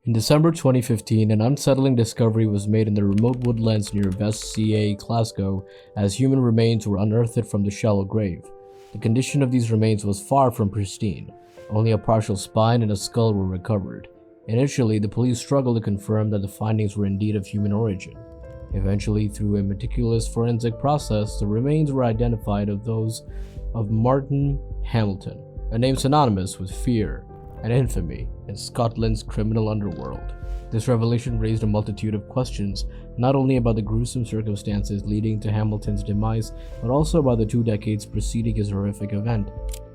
In December 2015, an unsettling discovery was made in the remote woodlands near West Ca, Glasgow, as human remains were unearthed from the shallow grave. The condition of these remains was far from pristine. Only a partial spine and a skull were recovered. Initially, the police struggled to confirm that the findings were indeed of human origin. Eventually, through a meticulous forensic process, the remains were identified as those of Martin Hamilton, a name synonymous with fear and infamy in Scotland's criminal underworld. This revelation raised a multitude of questions, not only about the gruesome circumstances leading to Hamilton's demise, but also about the 2 decades preceding his horrific event,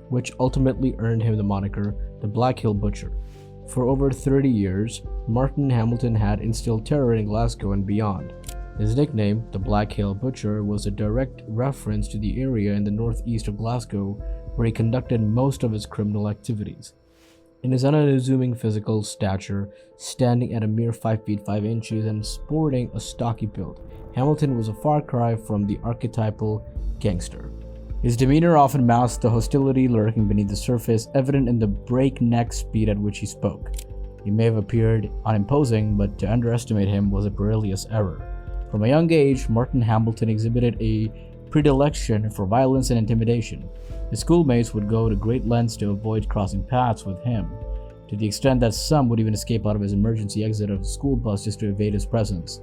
which ultimately earned him the moniker the Blackhill Butcher. For over 30 years, Martin Hamilton had instilled terror in Glasgow and beyond. His nickname, the Blackhill Butcher, was a direct reference to the area in the northeast of Glasgow where he conducted most of his criminal activities. In his unassuming physical stature, standing at a mere 5 feet 5 inches and sporting a stocky build, Hamilton was a far cry from the archetypal gangster. His demeanor often masked the hostility lurking beneath the surface, evident in the breakneck speed at which he spoke. He may have appeared unimposing, but to underestimate him was a perilous error. From a young age, Martin Hamilton exhibited a predilection for violence and intimidation. His schoolmates would go to great lengths to avoid crossing paths with him, to the extent that some would even escape out of his emergency exit of the school bus just to evade his presence.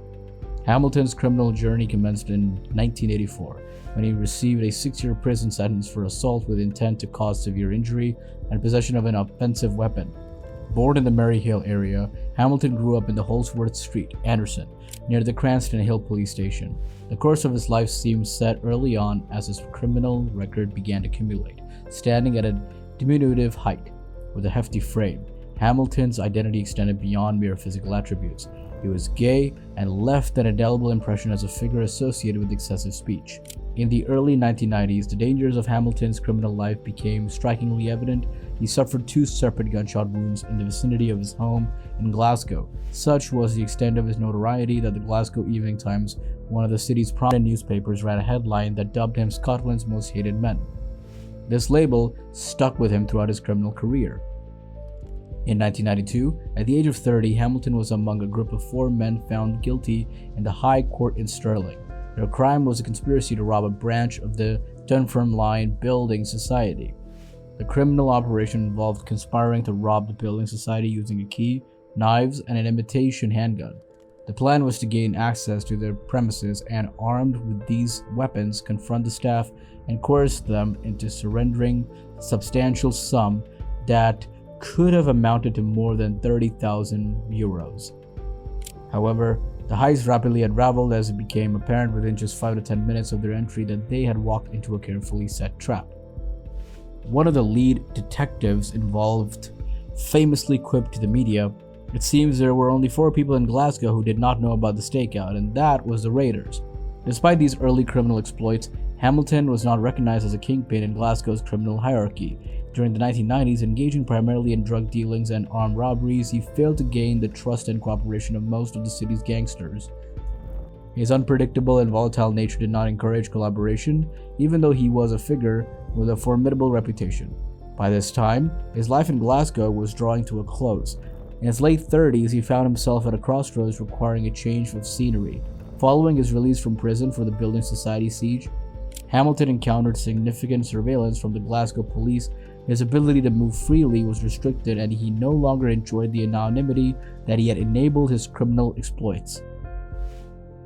Hamilton's criminal journey commenced in 1984, when he received a 6-year prison sentence for assault with intent to cause severe injury and possession of an offensive weapon. Born in the Maryhill area, Hamilton grew up in the Holsworth Street, Anderson, near the Cranston Hill police station. The course of his life seemed set early on as his criminal record began to accumulate. Standing at a diminutive height, with a hefty frame, Hamilton's identity extended beyond mere physical attributes. He was gay and left an indelible impression as a figure associated with excessive speech. In the early 1990s, the dangers of Hamilton's criminal life became strikingly evident. He suffered 2 separate gunshot wounds in the vicinity of his home in Glasgow. Such was the extent of his notoriety that the Glasgow Evening Times, one of the city's prominent newspapers, ran a headline that dubbed him Scotland's most hated man. This label stuck with him throughout his criminal career. In 1992, at the age of 30, Hamilton was among a group of 4 men found guilty in the High Court in Stirling. Their crime was a conspiracy to rob a branch of the Dunfermline Building Society. The criminal operation involved conspiring to rob the building society using a key, knives, and an imitation handgun. The plan was to gain access to their premises and, armed with these weapons, confront the staff and coerce them into surrendering a substantial sum that could have amounted to more than 30,000 euros. However, the heist rapidly unraveled as it became apparent within just 5 to 10 minutes of their entry that they had walked into a carefully set trap. One of the lead detectives involved famously quipped to the media, "It seems there were only 4 people in Glasgow who did not know about the stakeout, and that was the raiders." Despite these early criminal exploits, Hamilton was not recognized as a kingpin in Glasgow's criminal hierarchy. During the 1990s, engaging primarily in drug dealings and armed robberies, he failed to gain the trust and cooperation of most of the city's gangsters. His unpredictable and volatile nature did not encourage collaboration, even though he was a figure with a formidable reputation. By this time, his life in Glasgow was drawing to a close. In his late 30s, he found himself at a crossroads requiring a change of scenery. Following his release from prison for the Building Society siege, Hamilton encountered significant surveillance from the Glasgow police. His ability to move freely was restricted, and he no longer enjoyed the anonymity that he had enabled his criminal exploits.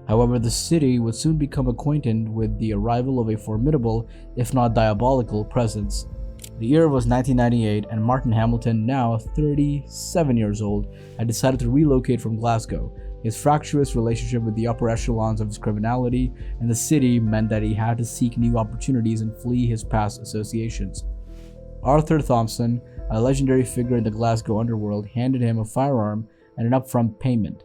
However, the city would soon become acquainted with the arrival of a formidable, if not diabolical, presence. The year was 1998, and Martin Hamilton, now 37 years old, had decided to relocate from Glasgow. His fractious relationship with the upper echelons of his criminality in the city meant that he had to seek new opportunities and flee his past associations. Arthur Thompson, a legendary figure in the Glasgow underworld, handed him a firearm and an upfront payment.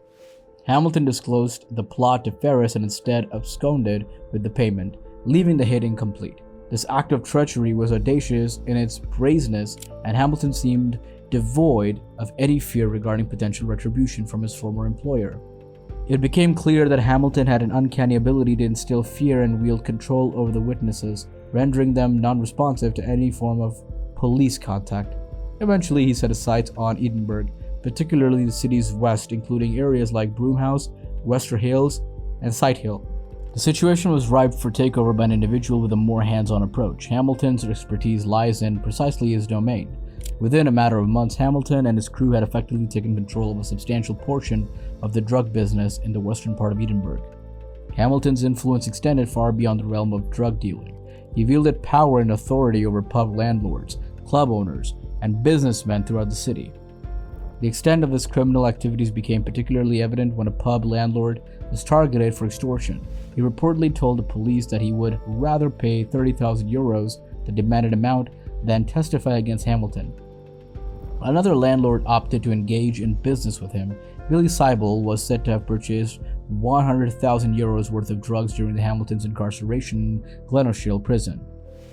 Hamilton disclosed the plot to Ferris and instead absconded with the payment, leaving the hit incomplete. This act of treachery was audacious in its brazenness, and Hamilton seemed devoid of any fear regarding potential retribution from his former employer. It became clear that Hamilton had an uncanny ability to instill fear and wield control over the witnesses, rendering them non-responsive to any form of police contact. Eventually, he set his sights on Edinburgh, particularly the city's west, including areas like Broomhouse, Wester Hills, and Sighthill. The situation was ripe for takeover by an individual with a more hands-on approach. Hamilton's expertise lies in precisely his domain. Within a matter of months, Hamilton and his crew had effectively taken control of a substantial portion of the drug business in the western part of Edinburgh. Hamilton's influence extended far beyond the realm of drug dealing. He wielded power and authority over pub landlords, club owners, and businessmen throughout the city. The extent of his criminal activities became particularly evident when a pub landlord was targeted for extortion. He reportedly told the police that he would rather pay 30,000 euros, the demanded amount, than testify against Hamilton. Another landlord opted to engage in business with him. Billy Seibel was said to have purchased 100,000 euros worth of drugs during the Hamilton's incarceration in Glenoshill prison.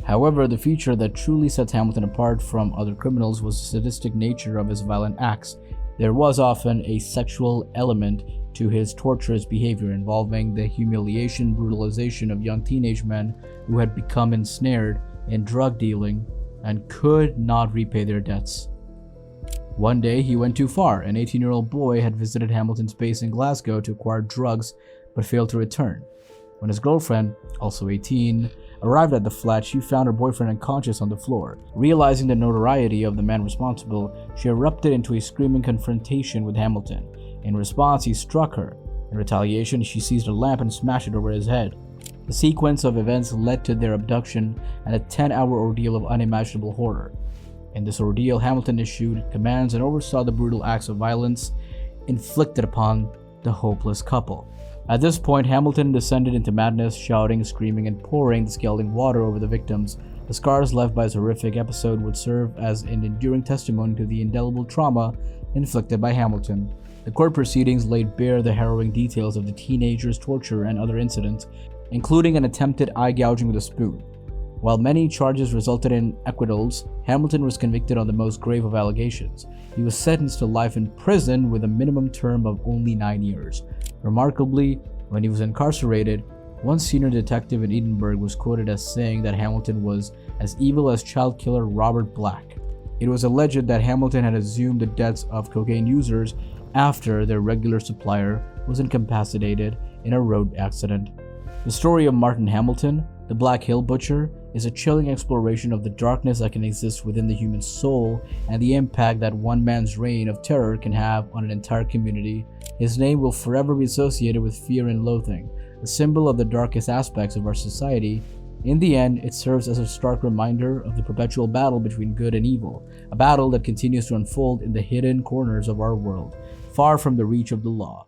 However, the feature that truly sets Hamilton apart from other criminals was the sadistic nature of his violent acts. There was often a sexual element to his torturous behavior, involving the humiliation, brutalization of young teenage men who had become ensnared in drug dealing and could not repay their debts. One day, he went too far. An 18-year-old boy had visited Hamilton's base in Glasgow to acquire drugs but failed to return. When his girlfriend, also 18, arrived at the flat, she found her boyfriend unconscious on the floor. Realizing the notoriety of the man responsible, she erupted into a screaming confrontation with Hamilton. In response, he struck her. In retaliation, she seized a lamp and smashed it over his head. The sequence of events led to their abduction and a 10-hour ordeal of unimaginable horror. In this ordeal, Hamilton issued commands and oversaw the brutal acts of violence inflicted upon the hopeless couple. At this point, Hamilton descended into madness, shouting, screaming, and pouring the scalding water over the victims. The scars left by this horrific episode would serve as an enduring testimony to the indelible trauma inflicted by Hamilton. The court proceedings laid bare the harrowing details of the teenager's torture and other incidents, including an attempted eye gouging with a spoon. While many charges resulted in acquittals, Hamilton was convicted on the most grave of allegations. He was sentenced to life in prison with a minimum term of only 9 years. Remarkably, when he was incarcerated, one senior detective in Edinburgh was quoted as saying that Hamilton was as evil as child killer Robert Black. It was alleged that Hamilton had assumed the deaths of cocaine users after their regular supplier was incapacitated in a road accident. The story of Martin Hamilton, the Blackhill Butcher, is a chilling exploration of the darkness that can exist within the human soul and the impact that one man's reign of terror can have on an entire community. His name will forever be associated with fear and loathing, a symbol of the darkest aspects of our society. In the end, it serves as a stark reminder of the perpetual battle between good and evil, a battle that continues to unfold in the hidden corners of our world, far from the reach of the law.